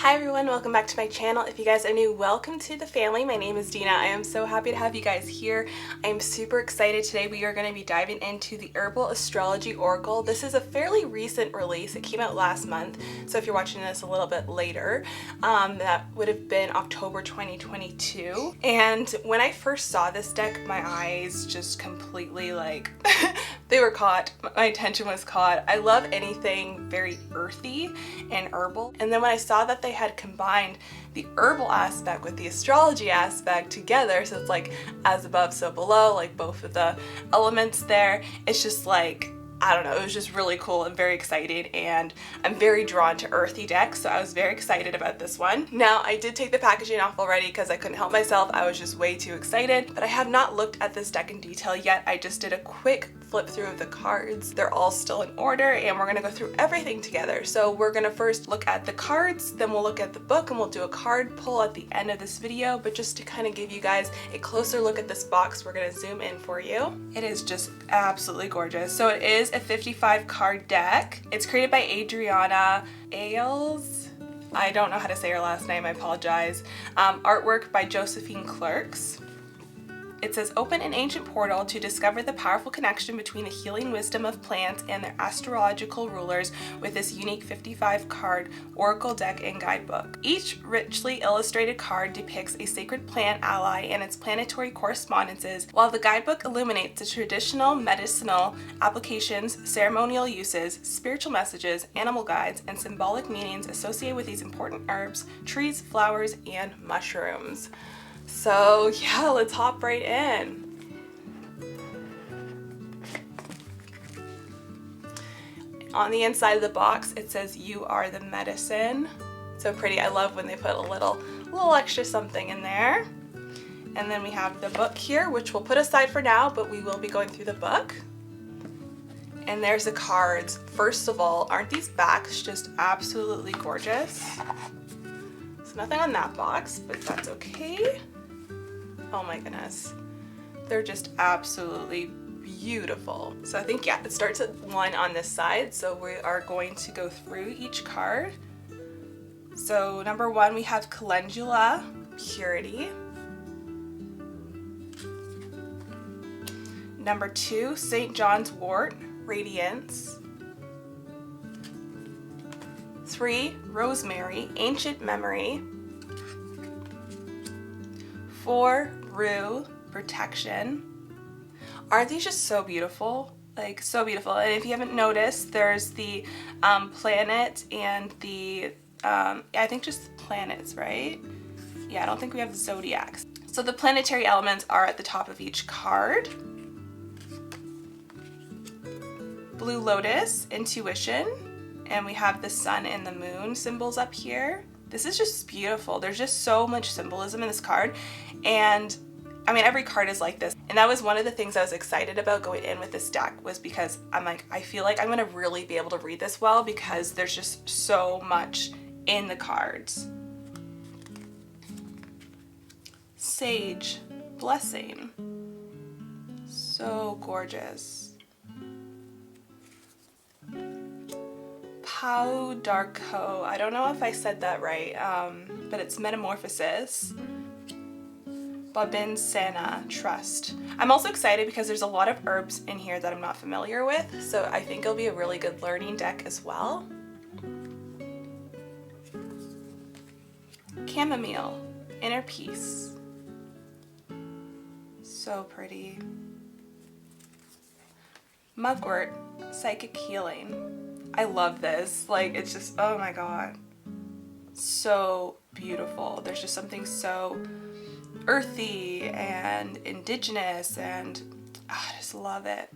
Hi everyone, welcome back to my channel. If you guys are new, welcome to the family. My name is Dina. I am so happy to have you guys here. I am super excited. Today we are going to be diving into the Herbal Astrology Oracle. This is a fairly recent release. It came out last month, so if you're watching this a little bit later, that would have been October 2022. And when I first saw this deck, my eyes just completely like they were caught. My attention was caught. I love anything very earthy and herbal. And then when I saw that they had combined the herbal aspect with the astrology aspect together, so it's like as above so below, like both of the elements there, it's just like, I don't know, it was just really cool and very exciting, and I'm very drawn to earthy decks, so I was very excited about this one. Now, I did take the packaging off already because I couldn't help myself. I was just way too excited, but I have not looked at this deck in detail yet. I just did a quick flip through of the cards. They're all still in order, and we're gonna go through everything together. So we're gonna first look at the cards, then we'll look at the book, and we'll do a card pull at the end of this video. But just to kind of give you guys a closer look at this box, we're gonna zoom in for you. It is just absolutely gorgeous. So it is a 55 card deck. It's created by Adriana Ailes. I don't know how to say her last name, I apologize. Artwork by Josephine Clerks. It says, open an ancient portal to discover the powerful connection between the healing wisdom of plants and their astrological rulers with this unique 55 card oracle deck and guidebook. Each richly illustrated card depicts a sacred plant ally and its planetary correspondences, while the guidebook illuminates the traditional medicinal applications, ceremonial uses, spiritual messages, animal guides, and symbolic meanings associated with these important herbs, trees, flowers, and mushrooms. So yeah, let's hop right in. On the inside of the box, it says, you are the medicine. So pretty. I love when they put a little extra something in there. And then we have the book here, which we'll put aside for now, but we will be going through the book. And there's the cards. First of all, aren't these backs just absolutely gorgeous? There's nothing on that box, but that's okay. Oh my goodness, they're just absolutely beautiful. So I think, yeah, it starts at 1 on this side, so we are going to go through each card. So number 1, we have Calendula, Purity. Number 2, St. John's Wort, Radiance. 3, Rosemary, Ancient Memory. 4, Rue, Protection. Aren't these just so beautiful? Like, so beautiful. And if you haven't noticed, there's the planet and the, I think just the planets, right? Yeah, I don't think we have zodiacs. So the planetary elements are at the top of each card. Blue Lotus, Intuition. And we have the sun and the moon symbols up here. This is just beautiful. There's just so much symbolism in this card. And I mean, every card is like this. And that was one of the things I was excited about going in with this deck, was because I'm like, I feel like I'm gonna really be able to read this well because there's just so much in the cards. Sage, Blessing. So gorgeous. Pau Darko, I don't know if I said that right, but it's Metamorphosis. Babin Sana, Trust. I'm also excited because there's a lot of herbs in here that I'm not familiar with, so I think it'll be a really good learning deck as well. Chamomile, Inner Peace. So pretty. Mugwort, Psychic Healing. I love this. Like, it's just, oh my god. So beautiful. There's just something so earthy and indigenous, and I just love it.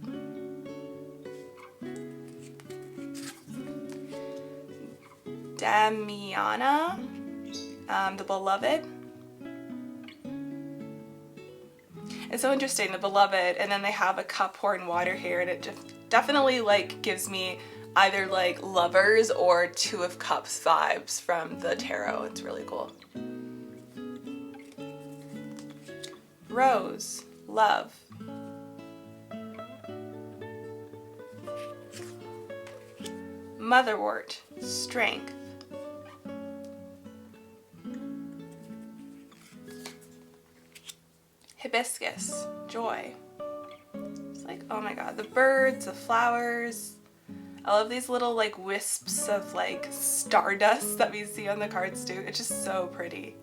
Damiana, the Beloved. It's so interesting, the Beloved, and then they have a cup pouring water here, and it just definitely like gives me either like Lovers or Two of Cups vibes from the tarot. It's really cool. Rose, Love. Motherwort, Strength. Hibiscus, joy. It's like, oh my god, the birds, the flowers. I love these little like wisps of like stardust that we see on the cards too. It's just so pretty.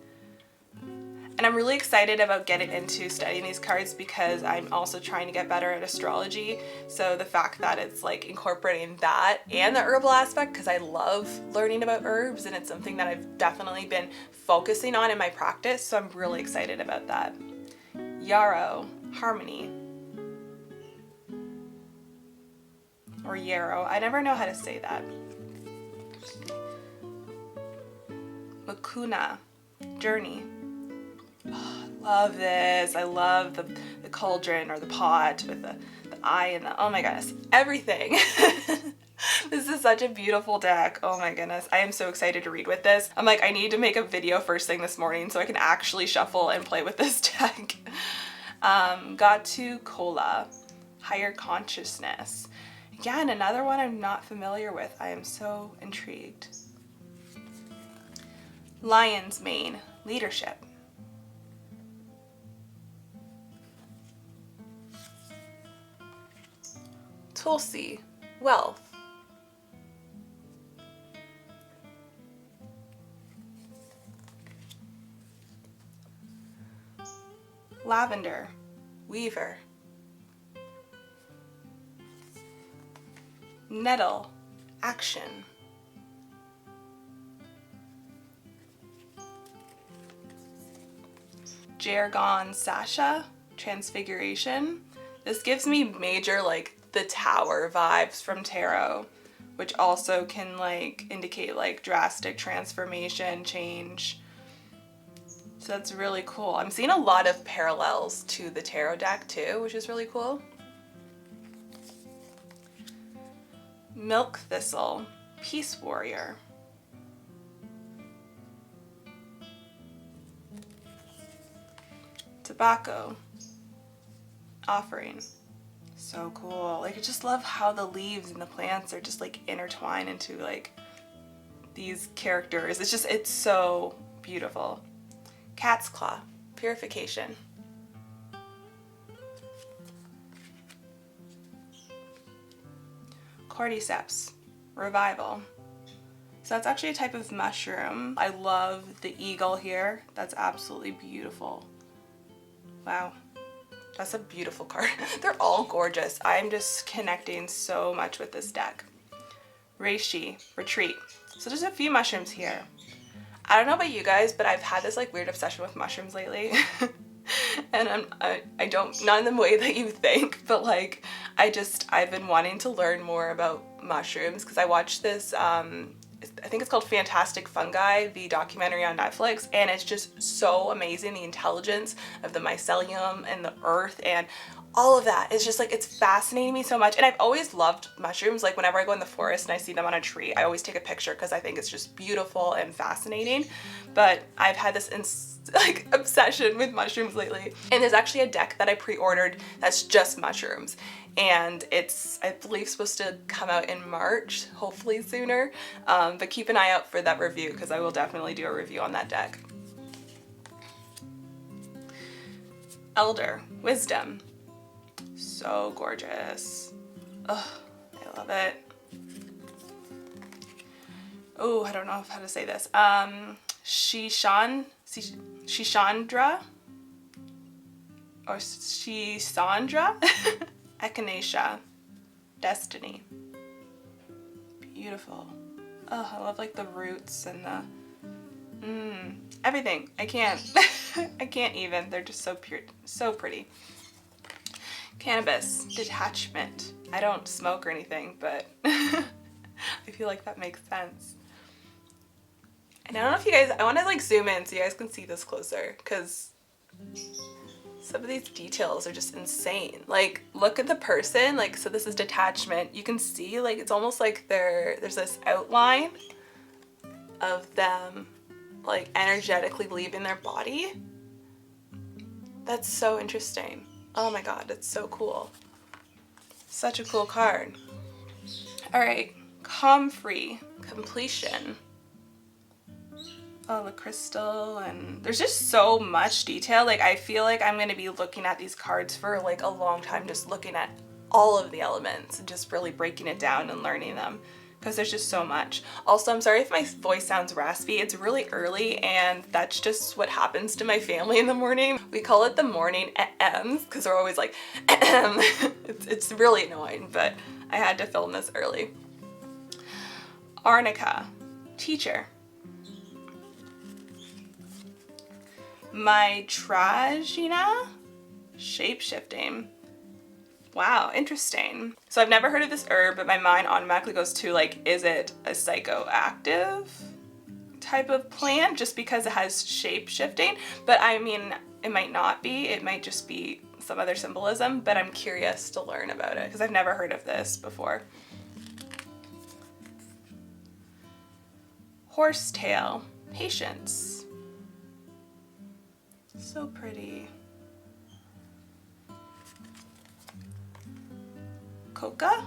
And I'm really excited about getting into studying these cards because I'm also trying to get better at astrology. So the fact that it's like incorporating that and the herbal aspect, because I love learning about herbs and it's something that I've definitely been focusing on in my practice. So I'm really excited about that. Yarrow, harmony. Or yarrow, I never know how to say that. Makuna, journey. Oh, I love this. I love the cauldron or the pot with the eye and the, oh my goodness, everything. This is such a beautiful deck. Oh my goodness. I am so excited to read with this. I'm like, I need to make a video first thing this morning so I can actually shuffle and play with this deck. Gatu Kola, higher consciousness. Again, another one I'm not familiar with. I am so intrigued. Lion's mane, leadership. Tulsi, wealth. Lavender, weaver. Nettle, action. Jargon, Sasha, transfiguration. This gives me major like the tower vibes from tarot, which also can like indicate like drastic transformation, change. So that's really cool. I'm seeing a lot of parallels to the tarot deck too, which is really cool. Milk thistle, peace warrior. Tobacco, offering. So cool. Like I just love how the leaves and the plants are just like intertwined into like these characters. It's so beautiful. Cat's claw, purification. Cordyceps, revival. So that's actually a type of mushroom. I love the eagle here. That's absolutely beautiful. Wow, that's a beautiful card. They're all gorgeous. I'm just connecting so much with this deck. Reishi, retreat. So there's a few mushrooms here. I don't know about you guys, but I've had this like weird obsession with mushrooms lately. And I don't, not in the way that you think, but like I've been wanting to learn more about mushrooms because I watched this I think it's called Fantastic Fungi, the documentary on Netflix, and it's just so amazing, the intelligence of the mycelium and the earth and all of that. It's just like, it's fascinating me so much. And I've always loved mushrooms. Like whenever I go in the forest and I see them on a tree, I always take a picture because I think it's just beautiful and fascinating. But I've had this like obsession with mushrooms lately. And there's actually a deck that I pre-ordered that's just mushrooms. And it's, I believe, supposed to come out in March, hopefully sooner. But keep an eye out for that review because I will definitely do a review on that deck. Elder, wisdom. So gorgeous. Oh, I love it. Oh, I don't know how to say this. Shishandra or Shisandra. Echinacea, destiny. Beautiful. Oh, I love like the roots and the everything. I can't I can't even. They're just so pure, so pretty. Cannabis, detachment. I don't smoke or anything, but I feel like that makes sense. And I don't know if you guys, I want to like zoom in so you guys can see this closer because some of these details are just insane. Like look at the person, like, so this is detachment. You can see like it's almost like there's this outline of them like energetically leaving their body. That's so interesting. Oh my god, it's so cool. Such a cool card. All right, calm free, completion. Oh, the crystal, and there's just so much detail. Like, I feel like I'm gonna be looking at these cards for like a long time, just looking at all of the elements and just really breaking it down and learning them, because there's just so much. Also, I'm sorry if my voice sounds raspy. It's really early, and that's just what happens to my family in the morning. We call it the morning AMs because we're always like, it's really annoying, but I had to film this early. Arnica, teacher. My Tragina, shape-shifting. Wow, interesting. So I've never heard of this herb, but my mind automatically goes to like, is it a psychoactive type of plant just because it has shape-shifting? But I mean, it might not be. It might just be some other symbolism, but I'm curious to learn about it because I've never heard of this before. Horsetail, patience. So pretty. Coca,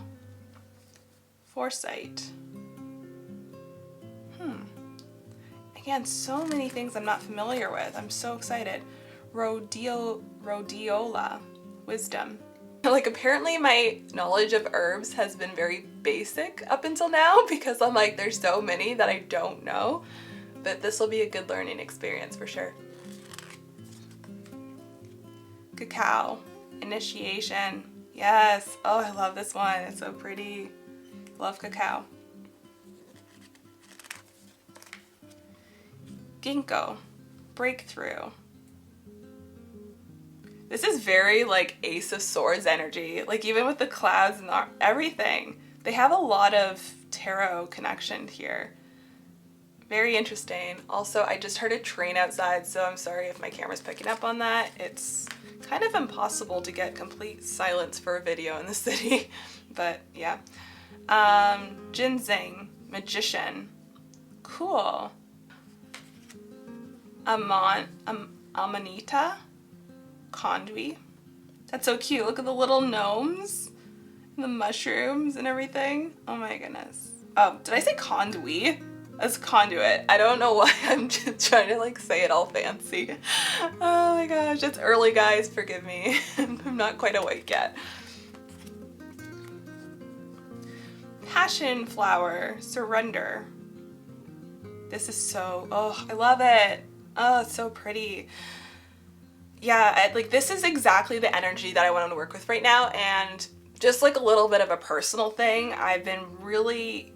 foresight. Again, so many things I'm not familiar with. I'm so excited. Rhodiola, wisdom. Like, apparently my knowledge of herbs has been very basic up until now because I'm like, there's so many that I don't know, but this will be a good learning experience for sure. Cacao, initiation. Yes. Oh, I love this one. It's so pretty. Love cacao. Ginkgo, breakthrough. This is very like Ace of Swords energy. Like, even with the clouds and everything, they have a lot of tarot connection here. Very interesting. Also, I just heard a train outside, so I'm sorry if my camera's picking up on that. It's kind of impossible to get complete silence for a video in the city, but yeah. Ginseng, magician. Cool. Amanita, conduit. That's so cute. Look at the little gnomes and the mushrooms and everything. Oh my goodness. Oh, did I say conduit? That's conduit. I don't know why I'm just trying to like say it all fancy. Oh my gosh, it's early, guys. Forgive me. I'm not quite awake yet. Passion flower, surrender. This is so, oh, I love it. Oh, it's so pretty. Yeah, like this is exactly the energy that I want to work with right now. And just like a little bit of a personal thing, I've been really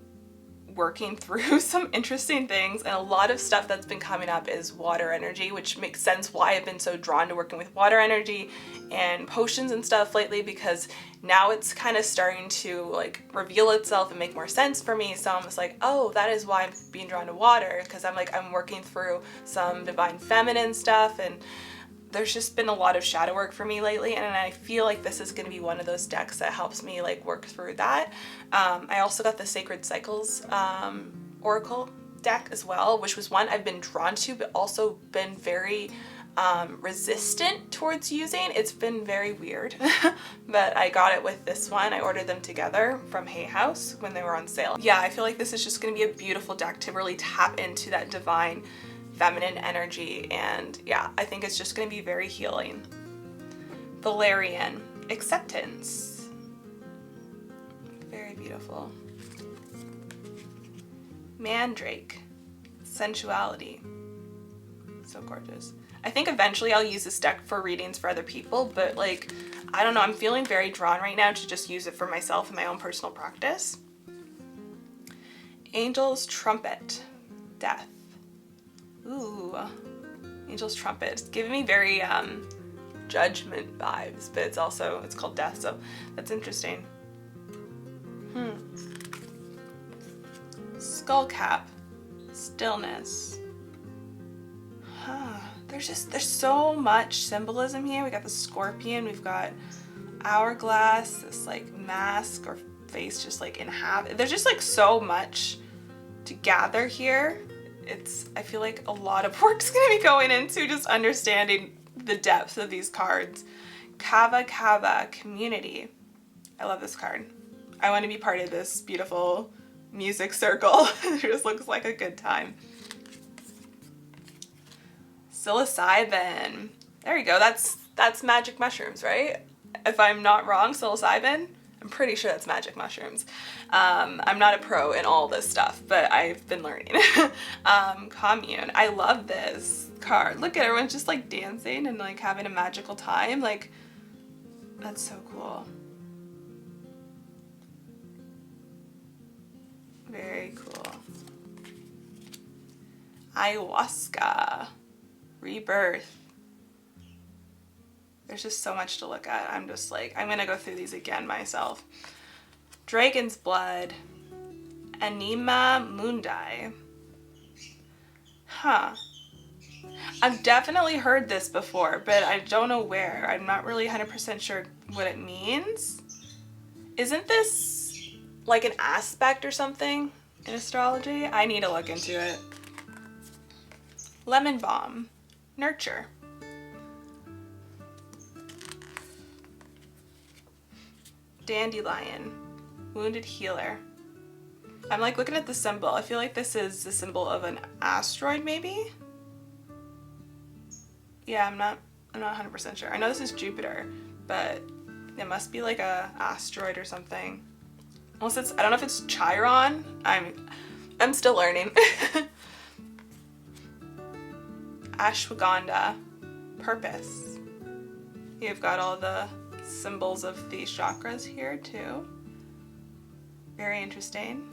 working through some interesting things, and a lot of stuff that's been coming up is water energy, which makes sense why I've been so drawn to working with water energy and potions and stuff lately, because now it's kind of starting to like reveal itself and make more sense for me. So I'm just like, oh, that is why I'm being drawn to water, because I'm working through some divine feminine stuff, and there's just been a lot of shadow work for me lately, and I feel like this is going to be one of those decks that helps me like work through that. I also got the Sacred Cycles Oracle deck as well, which was one I've been drawn to, but also been very resistant towards using. It's been very weird, but I got it with this one. I ordered them together from Hay House when they were on sale. Yeah, I feel like this is just going to be a beautiful deck to really tap into that divine feminine energy, and yeah, I think it's just going to be very healing. Valerian, acceptance. Very beautiful. Mandrake, sensuality. So gorgeous. I think eventually I'll use this deck for readings for other people, but like, I don't know, I'm feeling very drawn right now to just use it for myself in my own personal practice. Angel's trumpet, death. Ooh, Angel's trumpet. It's giving me very judgment vibes, but it's called death, so that's interesting. Skullcap, stillness. There's so much symbolism here. We got the scorpion, we've got hourglass, this like mask or face just like in half. There's just like so much to gather here. I feel like a lot of work's gonna be going into just understanding the depth of these cards. Kava Kava, community. I love this card. I want to be part of this beautiful music circle. It just looks like a good time. Psilocybin. There you go. That's magic mushrooms, right? If I'm not wrong, psilocybin. I'm pretty sure that's magic mushrooms. I'm not a pro in all this stuff, but I've been learning. Commune. I love this card. Look at everyone's just like dancing and like having a magical time. Like, that's so cool. Very cool. Ayahuasca. Rebirth. There's just so much to look at. I'm just like, I'm gonna go through these again myself. Dragon's Blood. Anima Mundi. Huh. I've definitely heard this before, but I don't know where. I'm not really 100% sure what it means. Isn't this like an aspect or something in astrology? I need to look into it. Lemon Balm. Nurture. Dandelion. Wounded Healer. I'm like looking at the symbol. I feel like this is the symbol of an asteroid maybe? Yeah, I'm not 100% sure. I know this is Jupiter, but it must be like a asteroid or something. Unless it's, I don't know if it's Chiron. I'm still learning. Ashwagandha. Purpose. You've got all the symbols of these chakras here too. Very interesting.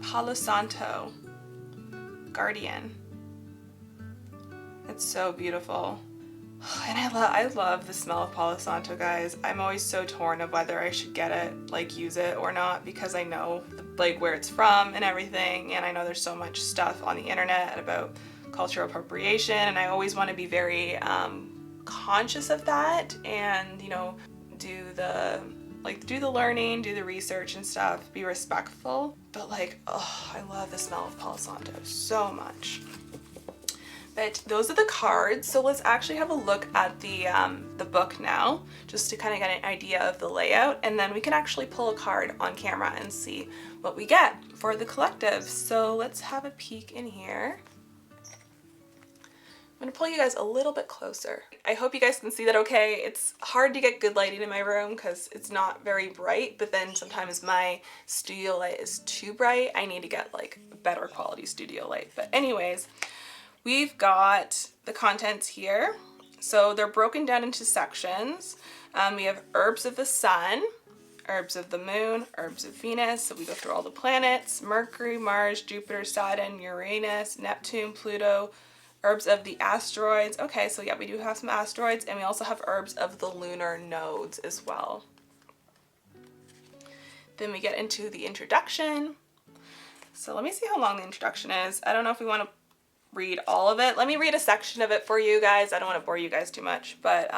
Palo Santo. Guardian. It's so beautiful. And I love the smell of Palo Santo, guys. I'm always so torn of whether I should get it, like use it or not, because I know like where it's from and everything, and I know there's so much stuff on the internet about cultural appropriation, and I always want to be very conscious of that, and you know, do the learning, do the research and stuff, be respectful. But like, oh, I love the smell of Palo Santo so much. But those are the cards, so let's actually have a look at the book now, just to kind of get an idea of the layout, and then we can actually pull a card on camera and see what we get for the collective. So let's have a peek in here. I'm gonna pull you guys a little bit closer. I hope you guys can see that okay. It's hard to get good lighting in my room because it's not very bright, but then sometimes my studio light is too bright. I need to get like better quality studio light. But anyways, we've got the contents here. So they're broken down into sections. We have herbs of the sun, herbs of the moon, herbs of Venus. So we go through all the planets: Mercury, Mars, Jupiter, Saturn, Uranus, Neptune, Pluto, herbs of the asteroids. Okay, so yeah, we do have some asteroids, and we also have herbs of the lunar nodes as well. Then we get into the introduction. So let me see how long the introduction is. I don't know if we want to read all of it. Let me read a section of it for you guys. I don't want to bore you guys too much, but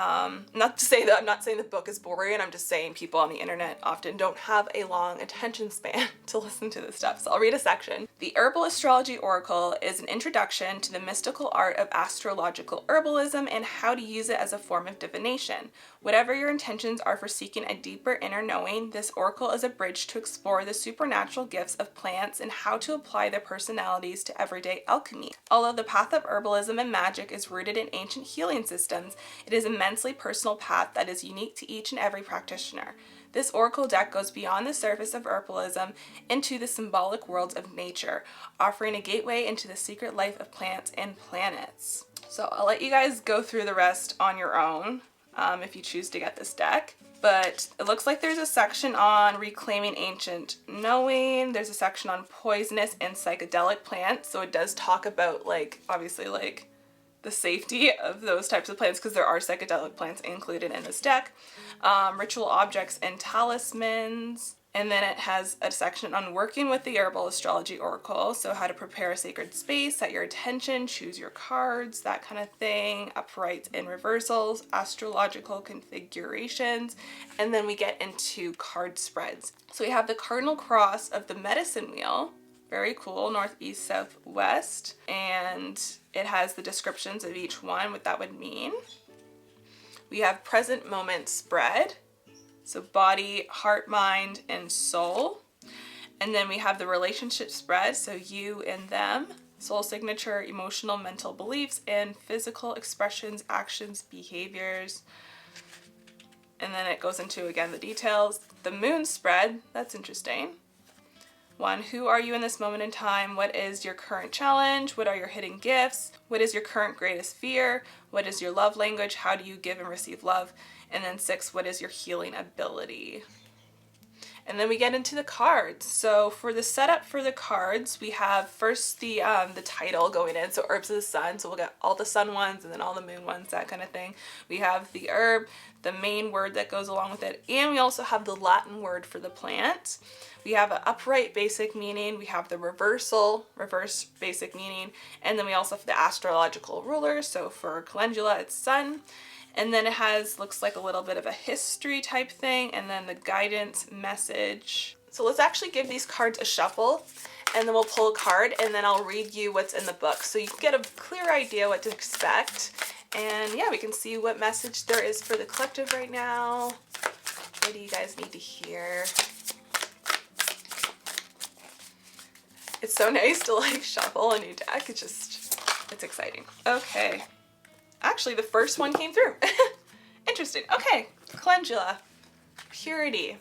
not to say that I'm not saying the book is boring. I'm just saying people on the internet often don't have a long attention span to listen to this stuff. So I'll read a section. The Herbal Astrology Oracle is an introduction to the mystical art of astrological herbalism and how to use it as a form of divination. Whatever your intentions are for seeking a deeper inner knowing, this oracle is a bridge to explore the supernatural gifts of plants and how to apply their personalities to everyday alchemy. Although the path of herbalism and magic is rooted in ancient healing systems, it is an immensely personal path that is unique to each and every practitioner. This oracle deck goes beyond the surface of herbalism into the symbolic worlds of nature, offering a gateway into the secret life of plants and planets. So I'll let you guys go through the rest on your own if you choose to get this deck. But it looks like there's a section on reclaiming ancient knowing. There's a section on poisonous and psychedelic plants. So it does talk about, like, obviously, like, the safety of those types of plants, because there are psychedelic plants included in this deck. Ritual objects and talismans. And then it has a section on working with the Herbal Astrology Oracle, so how to prepare a sacred space, set your intention, choose your cards, that kind of thing, uprights and reversals, astrological configurations, and then we get into card spreads. So we have the cardinal cross of the medicine wheel, very cool, north, east, south, west, and it has the descriptions of each one, what that would mean. We have present moment spread. So body, heart, mind, and soul. And then we have the relationship spread, so you and them, soul signature, emotional, mental beliefs, and physical expressions, actions, behaviors. And then it goes into, again, the details. The moon spread, that's interesting. 1, who are you in this moment in time? What is your current challenge? What are your hidden gifts? What is your current greatest fear? What is your love language? How do you give and receive love? And then 6, what is your healing ability? And then we get into the cards. So for the setup for the cards, we have first the title going in. So herbs of the sun. So we'll get all the sun ones and then all the moon ones, that kind of thing. We have the herb, the main word that goes along with it, and we also have the Latin word for the plant. We have an upright basic meaning. We have the reverse basic meaning, and then we also have the astrological ruler. So for calendula, it's sun. And then it has, looks like a little bit of a history type thing, and then the guidance message. So let's actually give these cards a shuffle, and then we'll pull a card, and then I'll read you what's in the book so you can get a clear idea what to expect. And yeah, we can see what message there is for the collective right now. What do you guys need to hear? It's so nice to like shuffle a new deck. It's exciting. Okay. Actually, the first one came through. Interesting. Okay, calendula, purity.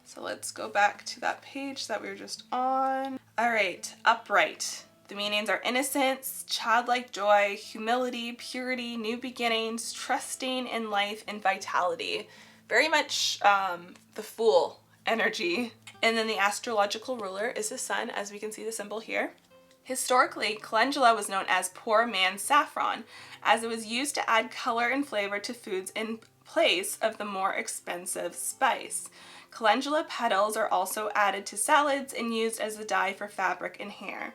So let's go back to that page that we were just on. All right, upright. The meanings are innocence, childlike joy, humility, purity, new beginnings, trusting in life, and vitality. Very much the Fool energy. And then the astrological ruler is the sun, as we can see the symbol here. Historically, calendula was known as poor man's saffron, as it was used to add color and flavor to foods in place of the more expensive spice. Calendula petals are also added to salads and used as a dye for fabric and hair.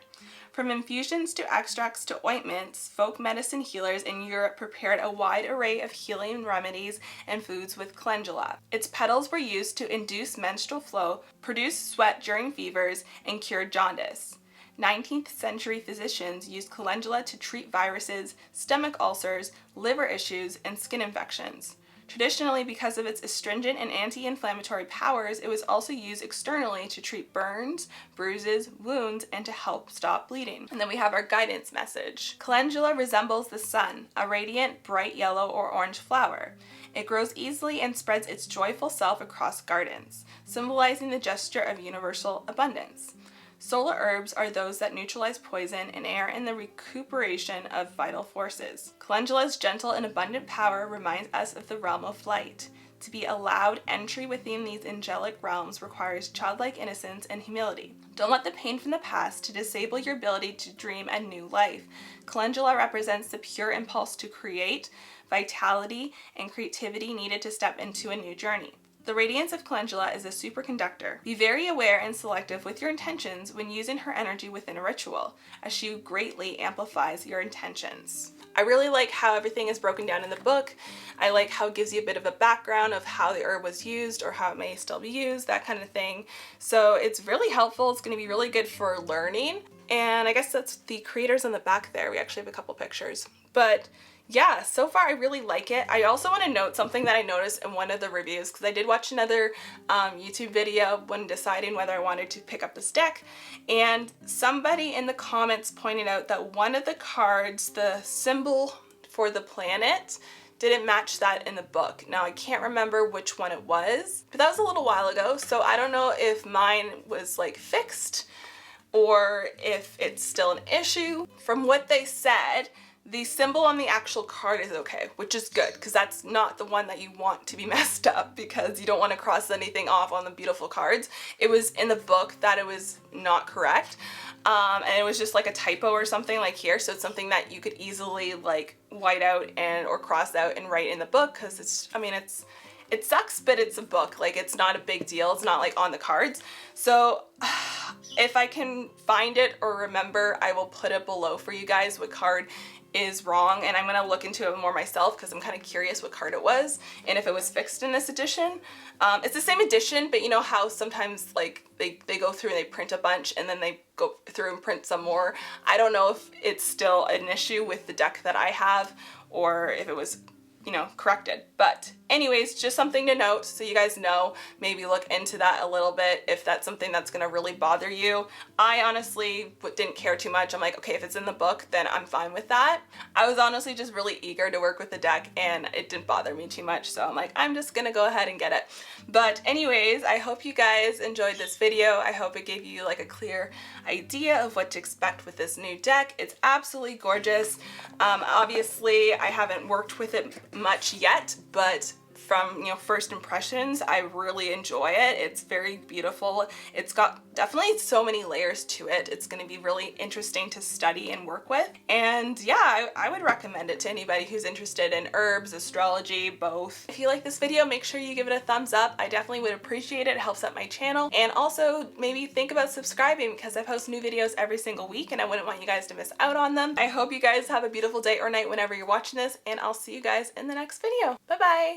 From infusions to extracts to ointments, folk medicine healers in Europe prepared a wide array of healing remedies and foods with calendula. Its petals were used to induce menstrual flow, produce sweat during fevers, and cure jaundice. 19th century physicians used calendula to treat viruses, stomach ulcers, liver issues, and skin infections. Traditionally, because of its astringent and anti-inflammatory powers, it was also used externally to treat burns, bruises, wounds, and to help stop bleeding. And then we have our guidance message. Calendula resembles the sun, a radiant, bright yellow or orange flower. It grows easily and spreads its joyful self across gardens, symbolizing the gesture of universal abundance. Solar herbs are those that neutralize poison and aid in the recuperation of vital forces. Calendula's gentle and abundant power reminds us of the realm of light. To be allowed entry within these angelic realms requires childlike innocence and humility. Don't let the pain from the past to disable your ability to dream a new life. Calendula represents the pure impulse to create, vitality, and creativity needed to step into a new journey. The radiance of calendula is a superconductor. Be very aware and selective with your intentions when using her energy within a ritual, as she greatly amplifies your intentions. I really like how everything is broken down in the book. I like how it gives you a bit of a background of how the herb was used or how it may still be used, that kind of thing. So it's really helpful. It's going to be really good for learning. And I guess that's the creators on the back there. We actually have a couple pictures. But yeah, so far I really like it. I also want to note something that I noticed in one of the reviews, because I did watch another YouTube video when deciding whether I wanted to pick up this deck, and somebody in the comments pointed out that one of the cards, the symbol for the planet, didn't match that in the book. Now I can't remember which one it was, but that was a little while ago, so I don't know if mine was like fixed or if it's still an issue. From what they said, the symbol on the actual card is okay, which is good, because that's not the one that you want to be messed up, because you don't want to cross anything off on the beautiful cards. It was in the book that it was not correct, and it was just like a typo or something like here, so it's something that you could easily like white out and or cross out and write in the book, because it's, I mean, it sucks, but it's a book. Like, it's not a big deal. It's not like on the cards. So if I can find it or remember, I will put it below for you guys what card is wrong, and I'm gonna look into it more myself because I'm kind of curious what card it was and if it was fixed in this edition. It's the same edition, but you know how sometimes like they go through and they print a bunch and then they go through and print some more. I don't know if it's still an issue with the deck that I have or if it was you know, corrected. But anyways, just something to note so you guys know, maybe look into that a little bit if that's something that's gonna really bother you. I honestly didn't care too much. I'm like, okay, if it's in the book, then I'm fine with that. I was honestly just really eager to work with the deck and it didn't bother me too much. So I'm like, I'm just gonna go ahead and get it. But anyways, I hope you guys enjoyed this video. I hope it gave you like a clear idea of what to expect with this new deck. It's absolutely gorgeous. Obviously, I haven't worked with it much yet, but from, you know, first impressions, I really enjoy it. It's very beautiful. It's got definitely so many layers to it. It's going to be really interesting to study and work with. And yeah, I would recommend it to anybody who's interested in herbs, astrology, both. If you like this video, make sure you give it a thumbs up. I definitely would appreciate it. It helps out my channel. And also maybe think about subscribing because I post new videos every single week and I wouldn't want you guys to miss out on them. I hope you guys have a beautiful day or night whenever you're watching this, and I'll see you guys in the next video. Bye bye.